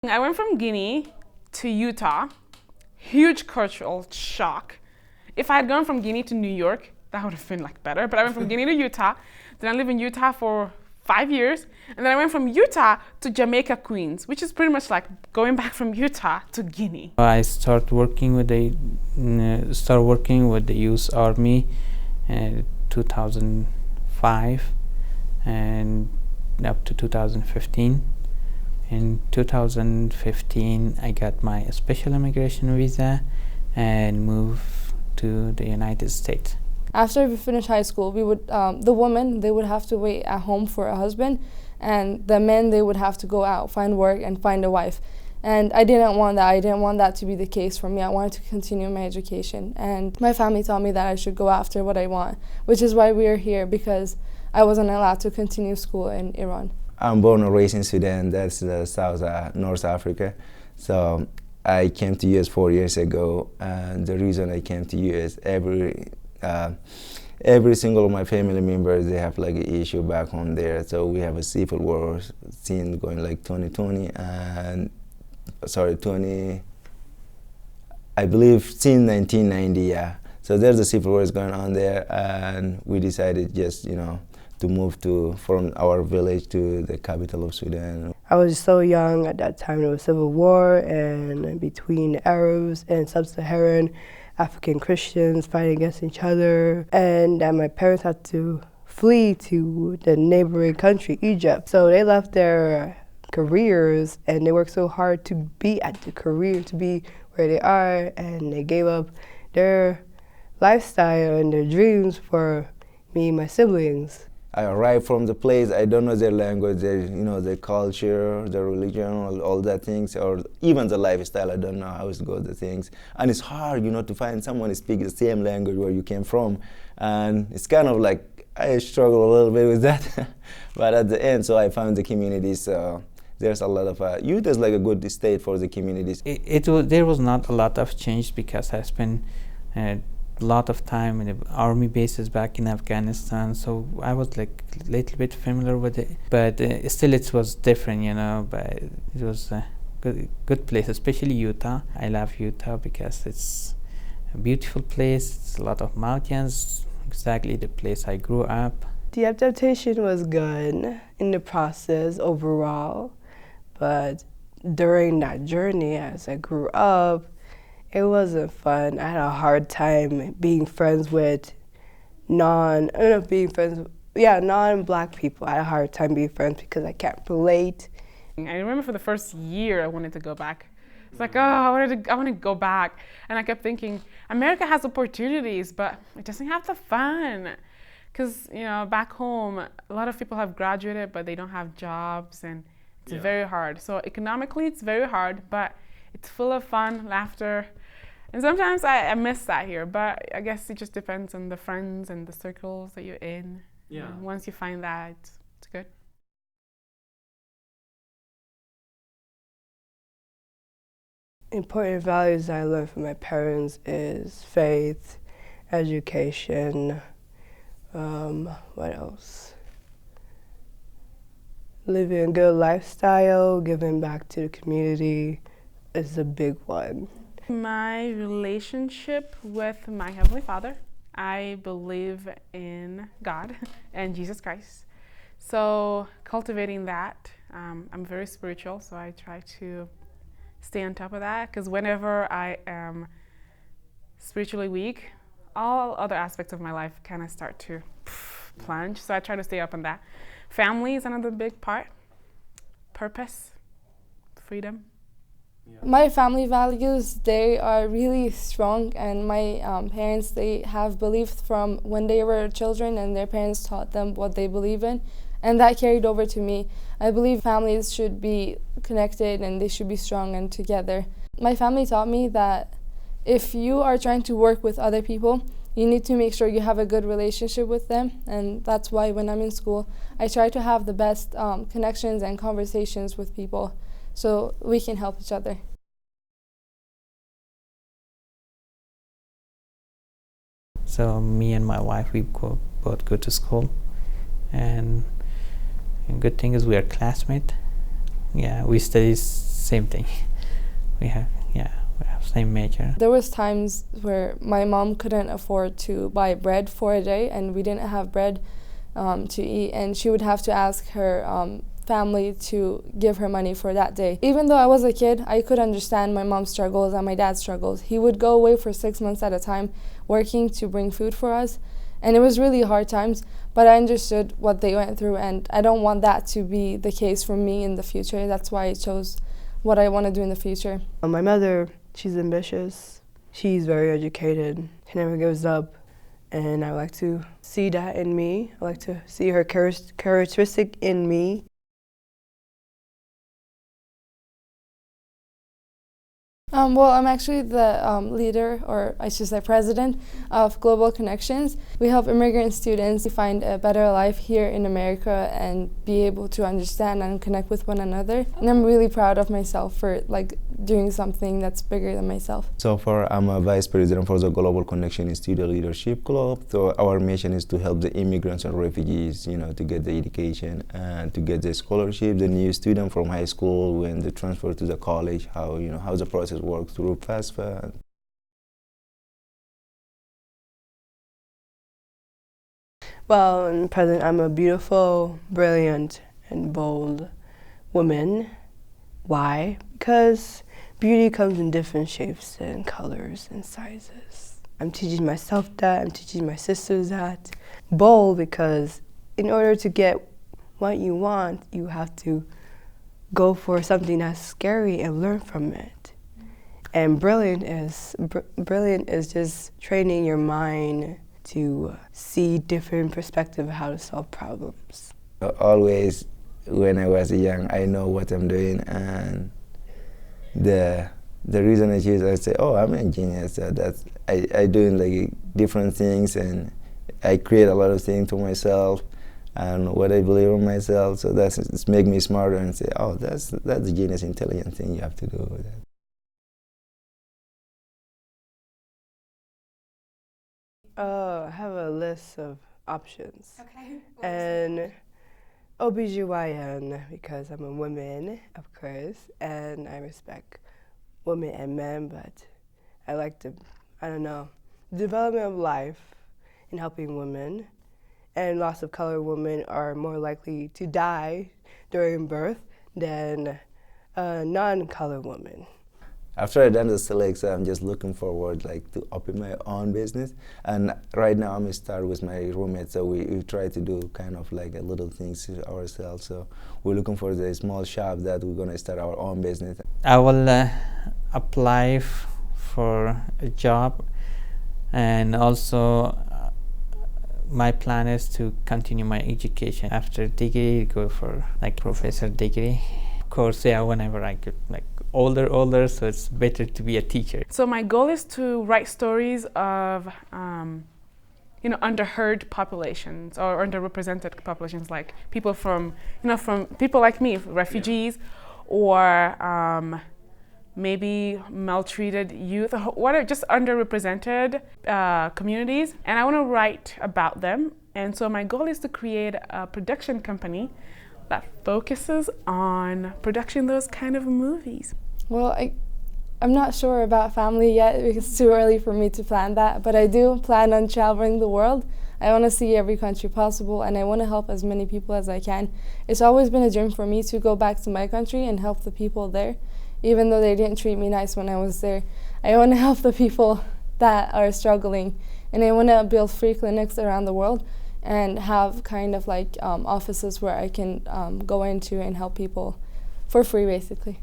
I went from Guinea to Utah, huge cultural shock. If I had gone from Guinea to New York, that would have been like better, but I went from Guinea to Utah, then I lived in Utah for 5 years, and then I went from Utah to Jamaica, Queens, which is pretty much like going back from Utah to Guinea. I started working with the U.S. Army in 2005 and up to 2015. In 2015, I got my special immigration visa and moved to the United States. After we finished high school, we would the women, they would have to wait at home for a husband, and the men, they would have to go out, find work, and find a wife. And I didn't want that. I didn't want that to be the case for me. I wanted to continue my education, and my family told me that I should go after what I want, which is why we are here, because I wasn't allowed to continue school in Iran. I'm born and raised in Sudan, that's the North Africa. So I came to US 4 years ago, and the reason I came to US, every single of my family members, they have like an issue back home there. So we have a civil war scene going like 2020 and, I believe since 1990, yeah. So there's a civil war going on there, and we decided just, to move from our village to the capital of Sudan. I was so young at that time. There was civil war and between Arabs and sub-Saharan African Christians fighting against each other, and my parents had to flee to the neighboring country, Egypt. So they left their careers and they worked so hard to be at the career, to be where they are, and they gave up their lifestyle and their dreams for me and my siblings. I arrived from the place, I don't know their language, their culture, their religion, all that things, or even the lifestyle, I don't know how it goes, the things. And it's hard, to find someone who speaks the same language where you came from. And it's kind of like, I struggle a little bit with that. But at the end, so I found the communities, there's a lot of, youth is like a good state for the communities. There was not a lot of change because I spent a lot of time in the army bases back in Afghanistan, so I was like a little bit familiar with it, but still it was different, but it was a good place, especially Utah. I love Utah because it's a beautiful place, it's a lot of mountains, exactly the place I grew up. The adaptation was good in the process overall, but during that journey as I grew up, it wasn't fun. I had a hard time being friends with non-Black people. I had a hard time being friends because I can't relate. I remember for the first year I wanted to go back. It's like, I want to go back. And I kept thinking, America has opportunities, but it doesn't have the fun. Because, back home, a lot of people have graduated, but they don't have jobs, and it's very hard. So economically, it's very hard, but it's full of fun, laughter. And sometimes I miss that here, but I guess it just depends on the friends and the circles that you're in. Yeah. And once you find that, it's good. Important values I learned from my parents is faith, education, what else? Living a good lifestyle, giving back to the community is a big one. My relationship with my Heavenly Father. I believe in God and Jesus Christ. So cultivating that, I'm very spiritual, so I try to stay on top of that, because whenever I am spiritually weak, all other aspects of my life kind of start to plunge, so I try to stay up on that. Family is another big part. Purpose, freedom. My family values, they are really strong, and my parents, they have believed from when they were children, and their parents taught them what they believe in, and that carried over to me. I believe families should be connected and they should be strong and together. My family taught me that if you are trying to work with other people, you need to make sure you have a good relationship with them, and that's why when I'm in school, I try to have the best connections and conversations with people so we can help each other. So me and my wife, we both go to school, and good thing is we are classmates. Yeah, we study same thing. We have same major. There was times where my mom couldn't afford to buy bread for a day, and we didn't have bread to eat, and she would have to ask her family to give her money for that day. Even though I was a kid, I could understand my mom's struggles and my dad's struggles. He would go away for 6 months at a time working to bring food for us, and it was really hard times, but I understood what they went through, and I don't want that to be the case for me in the future. That's why I chose what I want to do in the future. My mother, she's ambitious. She's very educated. She never gives up. And I like to see that in me. I like to see her characteristic in me. Well, I'm actually the leader, or I should say president, of Global Connections. We help immigrant students find a better life here in America and be able to understand and connect with one another. And I'm really proud of myself for doing something that's bigger than myself. So far, I'm a vice president for the Global Connection Student Leadership Club. So our mission is to help the immigrants and refugees, to get the education and to get the scholarship. The new student from high school, when they transfer to the college, how the process works through FAFSA. Well, in present, I'm a beautiful, brilliant, and bold woman. Why? Because beauty comes in different shapes and colors and sizes. I'm teaching myself that, I'm teaching my sisters that. Bold because in order to get what you want, you have to go for something that's scary and learn from it. And brilliant is just training your mind to see different perspectives of how to solve problems. Always, when I was young, I know what I'm doing, and the reason I choose, I say, oh, I'm a genius. I doing different things, and I create a lot of things to myself, and what I believe in myself. So it's make me smarter and say, oh, that's the genius, intelligent thing you have to do with it. I have a list of options. Okay. And OBGYN, because I'm a woman, of course, and I respect women and men, but I like the development of life in helping women. And lots of color women are more likely to die during birth than non-color women. After I done the select, I'm just looking forward to open my own business. And right now I'm gonna start with my roommate, so we try to do kind of a little things ourselves. So we're looking for the small shop that we're gonna start our own business. I will apply for a job, and also my plan is to continue my education after degree, go for professor degree. Of course, whenever I get older, so it's better to be a teacher. So my goal is to write stories of underheard populations or underrepresented populations, like people from people like me, refugees, or maybe maltreated youth, what are just underrepresented communities, and I want to write about them. And so my goal is to create a production company that focuses on production those kind of movies. Well, I'm not sure about family yet because it's too early for me to plan that, but I do plan on traveling the world. I want to see every country possible, and I want to help as many people as I can. It's always been a dream for me to go back to my country and help the people there, even though they didn't treat me nice when I was there. I want to help the people that are struggling, and I want to build free clinics around the world and have kind of offices where I can go into and help people for free, basically.